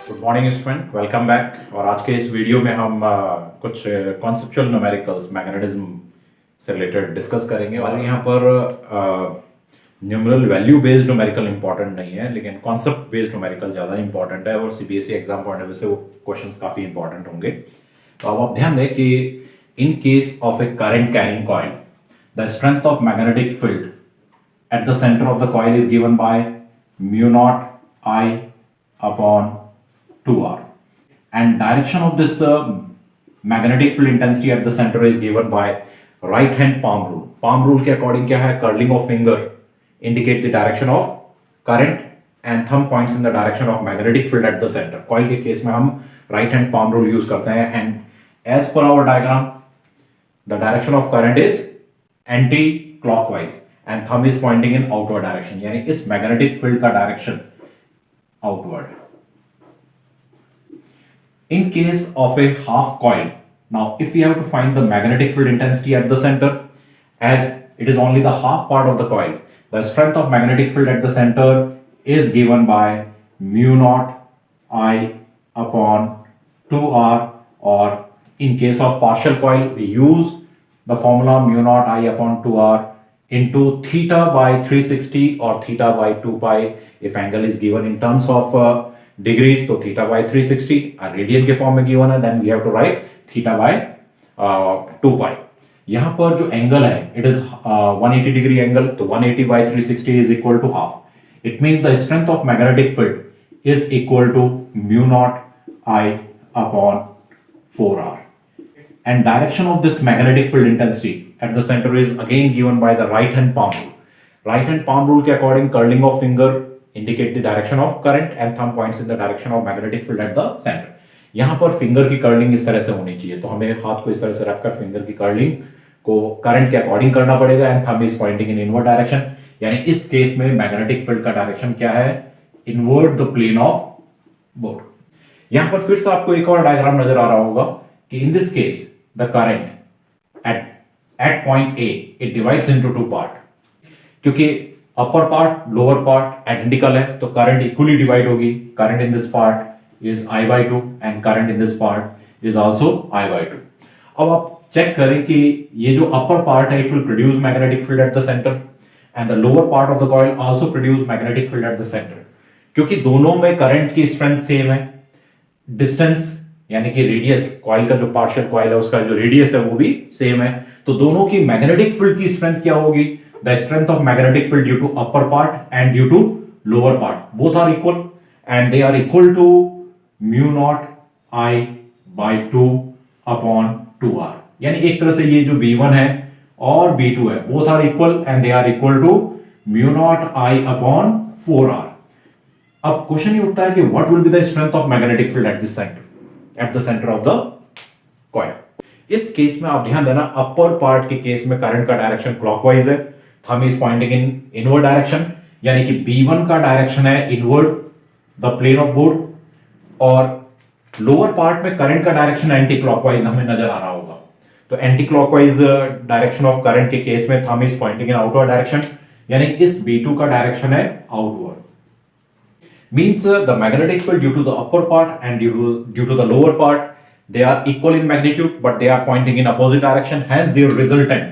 Good morning student, welcome back. और आज के इस वीडियो में हम कुछ कॉन्सेप्चुअल न्यूमेरिकल्स मैग्नेटिज्म से रिलेटेड डिस्कस करेंगे। और यहाँ पर numeral value based numerical important नहीं है, लेकिन कॉन्सेप्ट बेस्ड न्यूमेरिकल ज़्यादा इंपॉर्टेंट है और CBSE exam point of view से वो क्वेश्चंस काफ़ी इंपॉर्टेंट होंगे। तो अब आप ध्यान दें कि इन case of A current carrying coil, the strength of magnetic field at the center of the coil is given by mu naught I upon 2R, and direction of this magnetic field intensity at the center is given by right hand palm rule. Palm rule के according क्या है, curling of finger indicate the direction of current and thumb points in the direction of magnetic field at the center. Coil के case में हम right hand palm rule use करते हैं, and as per our diagram the direction of current is anti clockwise and thumb is pointing in outward direction, यानी इस magnetic field का direction outward. In case of a half coil, now if we have to find the magnetic field intensity at the center, as it is only the half part of the coil, the strength of magnetic field at the center is given by mu naught I upon 2R, or in case of partial coil we use the formula mu naught I upon 2R into theta by 360 or theta by 2 pi if angle is given in terms of degrees, तो theta by 360 radian के form में given है, then we have to write theta by 2 pi। यहाँ पर जो angle है it is 180 degree angle, तो 180 by 360 is equal to half. It means the strength of magnetic field is equal to mu naught I upon 4R, and direction of this magnetic field intensity at the center is again given by the right hand palm rule. Right hand palm rule के according curling of finger indicate the direction of current and thumb points in the direction of magnetic field at the center. यहाँ पर finger की curling इस तरह से होनी चाहिए, तो हमें हाथ को इस तरह से रखकर फिंगर की कर्लिंग को करंट के अकॉर्डिंग करना पड़ेगा, and thumb is pointing in inward direction, यानी इस केस में मैग्नेटिक फील्ड का डायरेक्शन क्या है, inward the plane of board. यहाँ पर फिर से आपको एक और डायग्राम नजर आ रहा होगा कि in this case the current at point A it divides into two part, क्योंकि upper part lower part identical है तो करंट इक्वली डिवाइड होगी। Current in this part is I by 2 and current in this part is also I by 2। अब आप check करें कि ये जो अपर पार्ट है it will produce magnetic field at the centre, and the lower part of the coil also produce magnetic field at the centre. क्योंकि दोनों में करंट की स्ट्रेंथ सेम है, डिस्टेंस यानी कि रेडियस, कॉइल का जो पार्शियल कॉइल है उसका जो रेडियस है वो भी सेम है, तो दोनों की मैग्नेटिक फील्ड की स्ट्रेंथ क्या होगी, the strength of magnetic field due to upper part and due to lower part, both are equal and they are equal to mu not I by 2 upon 2R। यानी एक तरह से ये जो B1 है और B2 है both are equal and they are equal to mu not I upon 4R। अब क्वेश्चन ये उठता है कि what will be the strength of magnetic field at this center, at the center of the coil. इस case में आप ध्यान देना, अपर पार्ट के केस में करंट का डायरेक्शन क्लॉकवाइज है, thumb is pointing in inward direction, यानी कि B1 का डायरेक्शन है inward the plane of board, और लोअर पार्ट में करंट का डायरेक्शन एंटी क्लॉकवाइज हमें नजर आ रहा होगा। तो anti clockwise direction of current के केस में thumb is pointing in outward direction, यानी इस B2 का डायरेक्शन है outward. Means the magnetic field due to the upper part and due to the lower part, they are equal in magnitude but they are pointing in opposite direction, hence their resultant,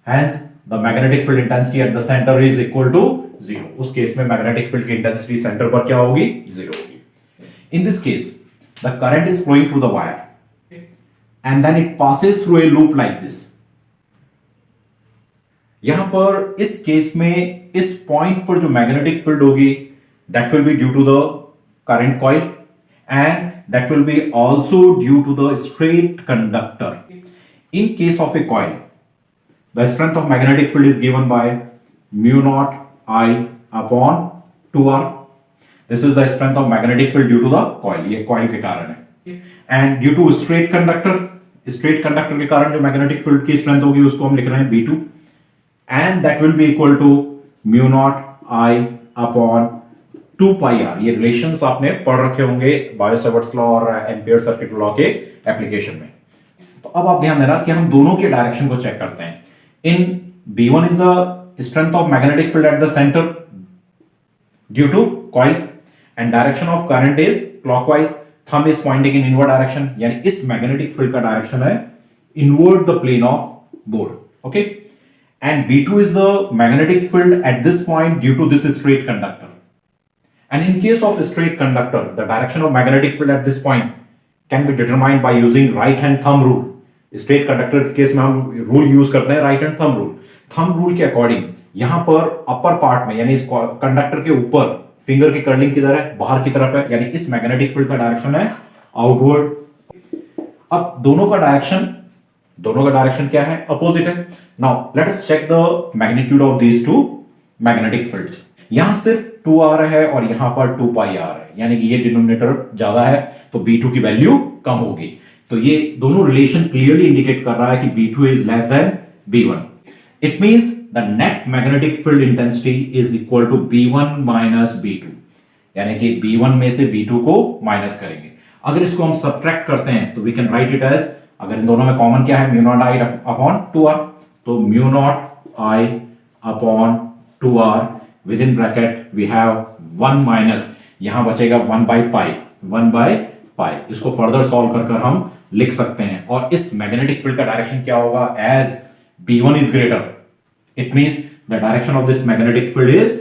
hence the magnetic field intensity at the center is equal to 0। उस case में magnetic field की intensity center पर क्या होगी, 0 होगी। In this case the current is flowing through the wire and then it passes through a loop like this। यहां पर इस केस में इस पॉइंट पर जो मैग्नेटिक फील्ड होगी that will be due to the current coil and that will be also due to the straight conductor। In case of a coil, the strength of magnetic field is given by mu naught I upon 2R। This is the strength of magnetic field due to the coil, ये coil के कारण है, and due to straight conductor, straight conductor के कारण जो magnetic field की strength होगी उसको हम लिख रहे हैं B2, and that will be equal to mu naught I upon 2 pi R। ये रिलेशंस आपने पढ़ रखे होंगे बायो-सैवर्ट्स लॉ और एम्पियर सर्किट लॉ के एप्लीकेशन में। तो अब आप ध्यान देना कि हम दोनों के डायरेक्शन को चेक करते हैं। इन B1 is the strength of magnetic field at the center, due to coil, and direction of current is clockwise. Thumb is pointing in inward direction, यानी इस magnetic field का direction है inward the plane of board. Okay, and B2 is the magnetic field at this point due to this straight conductor. And in case of a straight conductor, the direction of magnetic field at this point can be determined by using right hand thumb rule. Straight conductor के case में हम rule use करते हैं right hand thumb rule. Thumb rule के according यहां पर upper part में यानी इस कंडक्टर के ऊपर फिंगर की कर्लिंग किधर है, बाहर की तरफ है, यानी इस मैग्नेटिक फील्ड का डायरेक्शन है आउटवर्ड. अब दोनों का डायरेक्शन क्या है, अपोजिट है. Now let us check the magnitude of these two magnetic fields. यहां सिर्फ 2r है और यहां पर 2πr है, यानी कि ये डिनोमिनेटर ज्यादा है तो B2 की वैल्यू कम होगी. तो ये दोनों रिलेशन क्लियरली इंडिकेट कर रहा है कि B2 is less than B1. It means the net magnetic field intensity is equal to B1 minus B2, यानी कि B1 में से B2 को माइनस करेंगे. अगर इसको हम सब्ट्रैक्ट करते हैं तो we can write it as, अगर इन दोनों में कॉमन क्या है, mu naught I upon 2r, तो mu naught I upon 2r with in bracket we have 1 minus, यहां बचेगा 1 बाई पाई. इसको फर्दर सॉल्व कर हम लिख सकते हैं. और इस मैग्नेटिक फील्ड का डायरेक्शन क्या होगा, as B1 is greater, it means the direction of this magnetic field is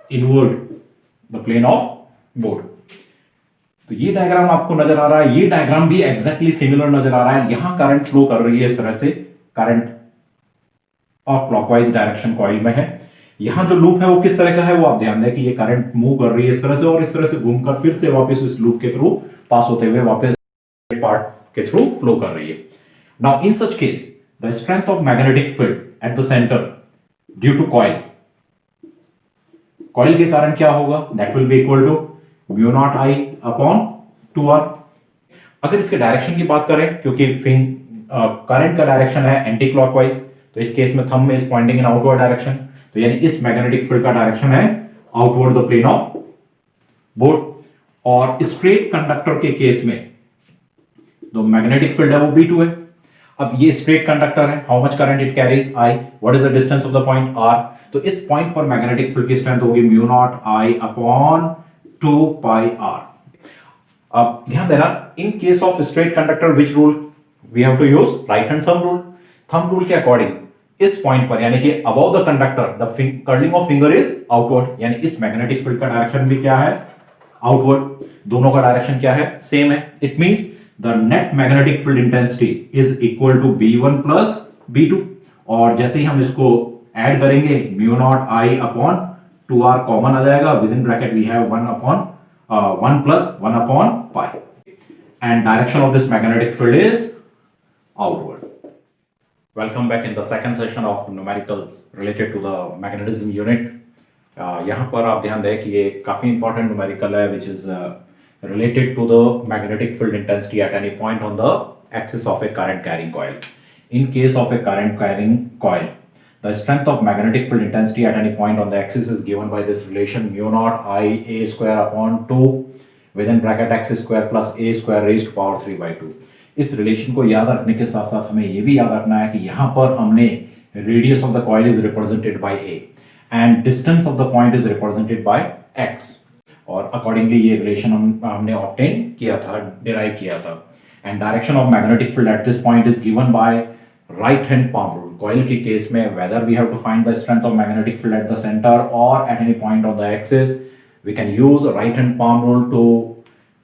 inward the plane of board. तो ये डायग्राम आपको नजर आ रहा है, ये डायग्राम भी एग्जैक्टली सिमिलर नजर आ रहा है. यहां करंट फ्लो कर रही है इस तरह से, करंट और क्लॉकवाइज डायरेक्शन कॉइल में है. यहां जो लूप है वो किस तरह का है वो आप ध्यान दें कि ये करंट मूव कर रही है इस तरह से और इस तरह से घूमकर फिर से वापस इस लूप के थ्रू पास होते हुए वापस पार्ट के थ्रू फ्लो कर रही है. Now in such case the strength of magnetic field at the center due to coil के कारण क्या होगा, that will be equal to mu naught I upon 2r. अगर इसके डायरेक्शन की बात करें, क्योंकि करंट का डायरेक्शन है एंटी क्लॉकवाइज, तो इस केस में thumb is pointing in outward direction, तो यानी इस मैग्नेटिक फील्ड का डायरेक्शन है outward the plane of board. और स्ट्रेट कंडक्टर के केस में जो मैग्नेटिक फील्ड है वो B2 है. अब ये स्ट्रेट कंडक्टर है, how much current it carries, I, what is the distance of the point R, तो इस पॉइंट पर मैग्नेटिक फील्ड की स्ट्रेंथ होगी mu not I upon 2πr. अब ध्यान देना, in case of straight conductor which rule we have to use, right hand thumb rule. Thumb rule के according इस पॉइंट पर यानी कि above the conductor the curling of finger is outward, यानी इस मैग्नेटिक फील्ड का डायरेक्शन भी क्या है, आउटवर्ड. दोनों का डायरेक्शन क्या है, सेम है. It means the net magnetic field intensity is equal to B1 plus B2. और जैसे ही हम इसको ऐड करेंगे mu not I upon 2r common आ जाएगा, with in bracket we have 1 plus 1 upon pi, and direction of this magnetic field is outward. Welcome back in the second session of numericals related to the magnetism unit. यहाँ पर आप ध्यान दें कि ये काफी इंपॉर्टेंट न्यूमेरिकल है which is related to the magnetic field intensity at any point on the axis of a current carrying coil. In case of a current carrying coil, the strength of magnetic field intensity at any point on the axis is given by this relation mu naught I a square upon 2 within bracket x square plus a square raised to power 3 by 2. इस relation को याद रखने के साथ साथ हमें यह भी याद रखना है कि यहाँ पर हमने radius of the coil is represented by a and distance of the point is represented by x. और अकॉर्डिंगली ये रिलेशन हमने ऑब्टेन किया था, डिराइव किया था. And direction of magnetic field at this point is given by right hand palm rule. Coil के case में whether we have to find the strength of magnetic field at the centre और at any point on the axis, we can use right hand palm rule to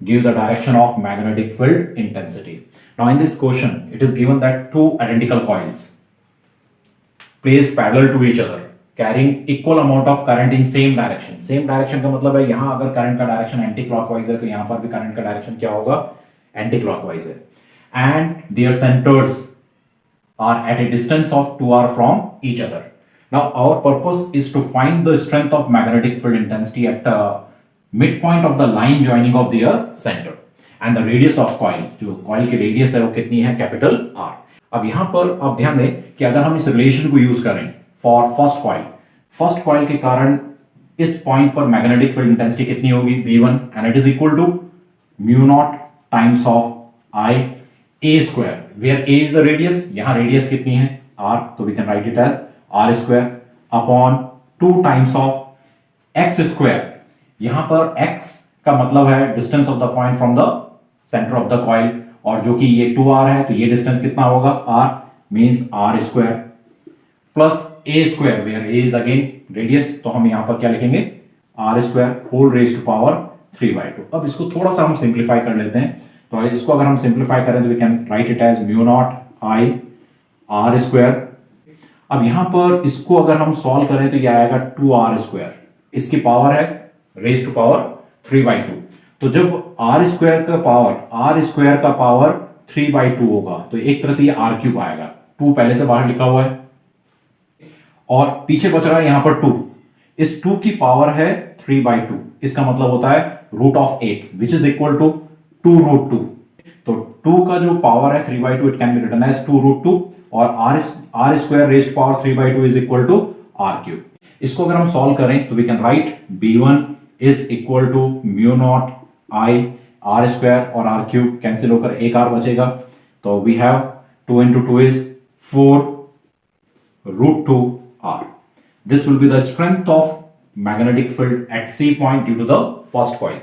give the direction of magnetic field intensity. Now in this question it is given that two identical coils placed parallel to each other carrying equal amount of current in same direction. Same direction का मतलब है यहाँ अगर current का direction anti clockwise है तो यहाँ पर भी करंट का डायरेक्शन क्या होगा, एंटी क्लॉकवाइज है. And their centers are at a distance of 2r from each other. Now our purpose is to find the strength of magnetic field intensity at midpoint of the line joining of their center and the radius of coil. जो coil की radius है वो कितनी है, capital R. अब यहां पर आप ध्यान दें कि अगर हम इस रिलेशन को यूज करें फॉर फर्स्ट कॉइल के कारण इस पॉइंट पर मैग्नेटिक फील्ड इंटेंसिटी कितनी होगी, V1, and it is equal to mu naught times of I a square, where a is the radius. यहां रेडियस कितनी है, R, तो we can write it as R square upon 2 times of x square. यहां पर x का मतलब है distance of the point from the center of the coil, और जो कि ये 2r है, तो ये डिस्टेंस कितना होगा, r means r square plus a square, where a is again radius, तो हम यहां पर क्या लिखेंगे, r square whole raise to power 3/2। अब इसको थोड़ा सा हम सिंप्लीफाई कर लेते हैं, तो इसको अगर हम सिंप्लीफाई करें तो we can write it as mu naught I r square. अब यहां पर इसको अगर हम सॉल्व करें तो ये आएगा 2r स्क्वायर, इसकी पावर है रेज टू पावर 3/2। तो जब r स्क्वायर का पावर 3/2 होगा तो एक तरह से ये r क्यूब आएगा, 2 पहले से बाहर लिखा हुआ है और पीछे बच रहा है यहां पर 2, इस 2 की पावर है 3/2, इसका मतलब होता है root of 8 which is equal to 2√2। तो 2 का जो पावर है 3/2, it can be written as 2√2, और r square raised power 3/2 is equal to r cube. इसको अगर हम सॉल्व करें तो we can write b1 is equal to mu naught I r square और r क्यूब कैंसिल होकर एक r बचेगा, तो we have 2 into 2 is 4√2 r। This will be the strength of magnetic field at C point due to the first coil।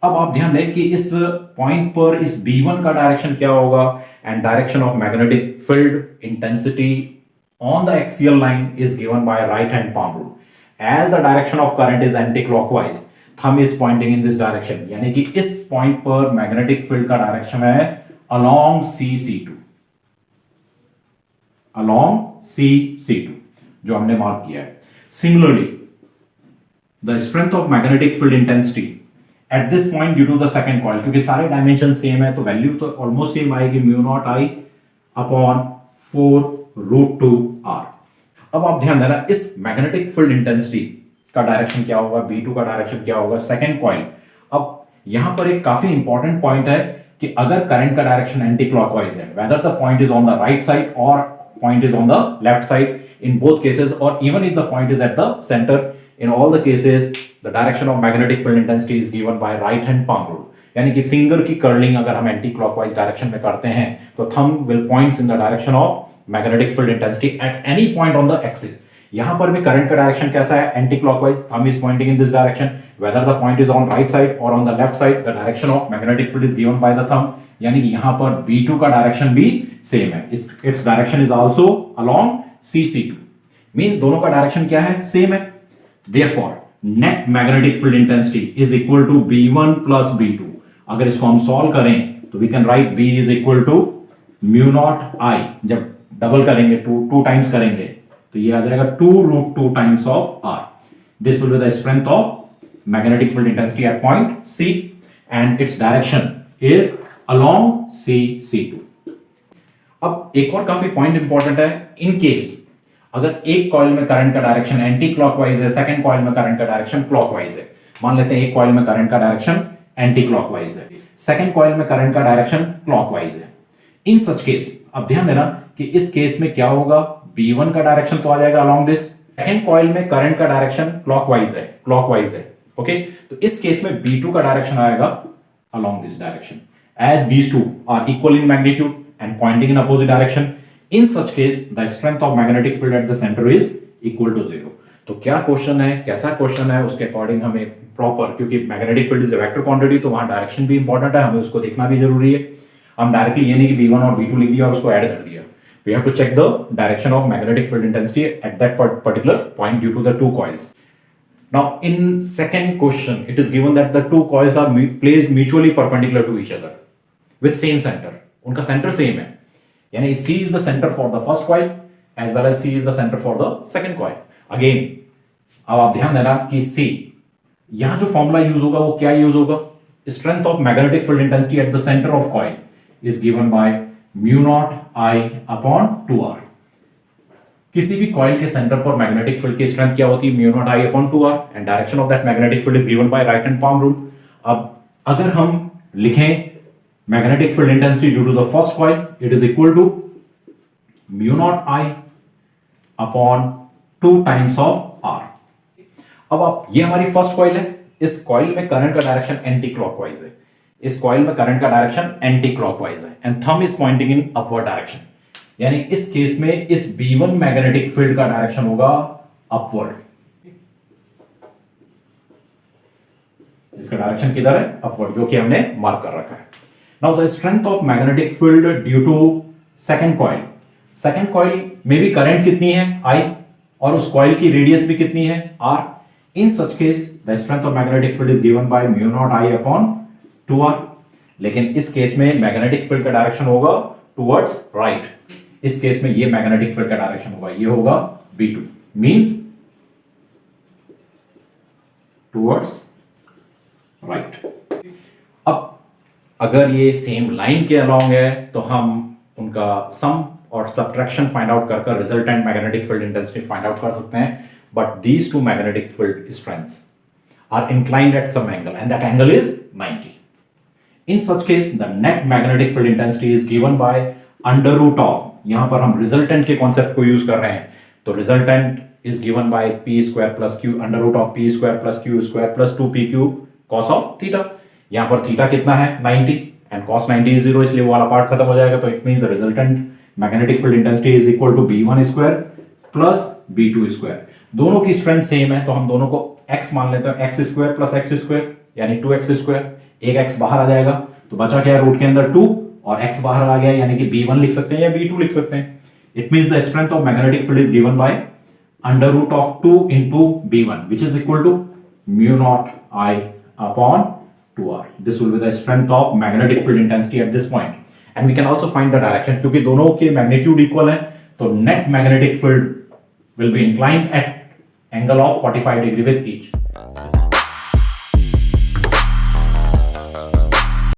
अब आप ध्यान दें कि इस पॉइंट पर इस B1 का डायरेक्शन क्या होगा, and direction of magnetic field intensity on the axial line is given by right hand palm rule। As the direction of current is anti clockwise, thumb is pointing in this direction, यानी कि इस point पर magnetic field का direction है along CC2, along CC2 जो हमने mark किया है। Similarly the strength of magnetic field intensity at this point due to the second coil, क्योंकि सारे डायमेंशन सेम है तो वैल्यू तो ऑलमोस्ट सेम आएगी, mu naught I upon 4√2 r। अब आप ध्यान देना इस मैग्नेटिक फील्ड इंटेंसिटी का डायरेक्शन क्या होगा, B2 का डायरेक्शन क्या होगा, सेकंड कॉइल। अब यहां पर एक काफी इंपॉर्टेंट पॉइंट है कि अगर करंट का डायरेक्शन एंटी क्लॉकवाइज है, whether the point is on the right side और point is on the left side, in both cases, or even if the point is at the center, in all the cases the direction of magnetic field intensity is given by right hand palm rule। यानी कि finger की curling अगर हम anti clockwise direction में करते हैं तो thumb will points in the direction of magnetic field intensity at any point on the axis. यहां पर भी करंट का डायरेक्शन कैसा है, anti clockwise, thumb is pointing in this direction, whether the point is on right side और on the left side, the direction of magnetic field is given by the thumb. यानी कि यहां पर B2 का direction भी same है, its direction is also along CC2, means दोनों का डायरेक्शन क्या है, सेम है। Therefore, net magnetic field intensity is equal to B1 plus B2। अगर इसको हम सॉल्व करें तो we can write B is equal to mu naught I, जब डबल करेंगे टू टाइम्स करेंगे तो ये आ जाएगा 2√2 times of R। This will be the strength of magnetic field intensity at point C and its direction is along CC2। अब एक और काफी पॉइंट इंपॉर्टेंट है, इन केस अगर एक कॉइल में करंट का डायरेक्शन एंटी क्लॉकवाइज है, सेकंड कॉइल में करंट का डायरेक्शन क्लॉकवाइज है, मान लेते हैं एक कॉइल में करंट का डायरेक्शन एंटी क्लॉकवाइज है, सेकंड कॉइल में करंट का डायरेक्शन क्लॉकवाइज है। इन सच केस अब ध्यान देना कि इस केस में क्या होगा, B1 का डायरेक्शन तो आ जाएगा अलोंग दिस, सेकंड कॉइल में करंट का डायरेक्शन क्लॉकवाइज है, ओके। तो इस केस में B2 का डायरेक्शन आएगा along this direction, as these two are equal in magnitude and pointing in opposite direction. In such case, the strength of magnetic field at the center is equal to 0। तो क्या question है, कैसा question है, उसके according हमें proper, क्योंकि magnetic field is a vector quantity तो वहां डायरेक्शन भी इंपॉर्टेंट है, हमें उसको देखना भी जरूरी है। हम डायरेक्टली ये नहीं कि B1 और B2 लिख दिया और उसको ऐड कर दिया, we have to check the direction of magnetic field intensity at that particular point due to the two coils. Now in second question it is given that the two coils are placed mutually perpendicular to each other with same center, उनका centre same है, यानी C is the center for the first coil as well as C is the center for the second coil। Again, अब आप ध्यान देना कि C, यहां जो फॉर्मूला यूज होगा वो क्या यूज होगा, strength of magnetic field intensity eight the center of coil is given by mu naught I upon 2R। किसी भी कॉइल के सेंटर पर मैग्नेटिक फील्ड की स्ट्रेंथ क्या होती है, mu naught I upon 2R, and direction of that magnetic field is given by right hand palm rule। अब अगर हम लिखें magnetic field intensity due to the first coil, it is equal to mu naught I upon 2 times of R। अब आप, ये हमारी first coil है, इस कॉइल में करंट का डायरेक्शन एंटी क्लॉकवाइज है, इस कॉइल में करंट का डायरेक्शन एंटी क्लॉकवाइज है, and thumb is pointing in upward direction, यानी इस केस में इस B1 मैग्नेटिक फील्ड का डायरेक्शन होगा अपवर्ड। इसका डायरेक्शन किधर है, अपवर्ड, जो कि हमने मार्क कर रखा है। Now the strength of magnetic field due to second coil, second coil में भी करंट कितनी है, I, और उस कॉइल की रेडियस भी कितनी है, R। In such case the strength of magnetic field is given by mu naught I upon 2R। लेकिन इस केस में मैग्नेटिक फील्ड का डायरेक्शन होगा टुवर्ड्स राइट। इस केस में ये मैग्नेटिक फील्ड का डायरेक्शन होगा, ये होगा B2, मींस टुवर्ड्स राइट। अब अगर ये सेम लाइन के अलोंग है तो हम उनका सम और सब्ट्रैक्शन फाइंड आउट कर resultant magnetic field intensity find out कर सकते हैं। But these two magnetic field strengths are inclined at some angle and that angle is 90। In such case, the net magnetic field intensity is given by under root of, यहां पर हम resultant के concept को use कर रहे हैं, तो resultant is given by p square plus q under root of p square plus q square plus 2pq cos of theta। यहां पर थीटा कितना है 90 and cos 90 is 0, इसलिए वो वाला पार्ट खत्म हो जाएगा। तो it means the resultant magnetic field intensity is equal to b1 square plus b2 square। दोनों की स्ट्रेंथ सेम है तो हम दोनों को x मान लेते हैं, x square plus x square यानी 2x स्क्वायर, एक x बाहर आ जाएगा तो बचा क्या, रूट के अंदर 2 और x बाहर आ गया यानी कि b1 लिख सकते हैं या b2 लिख सकते हैं। It means the strength of magnetic field is given by under root of 2 into b1 which is equal to mu naught I upon 2r। this will be the strength of magnetic field intensity at this point and we can also find the direction, क्योंकि दोनों के magnitude equal है तो net magnetic field will be inclined at angle of 45 degree with each।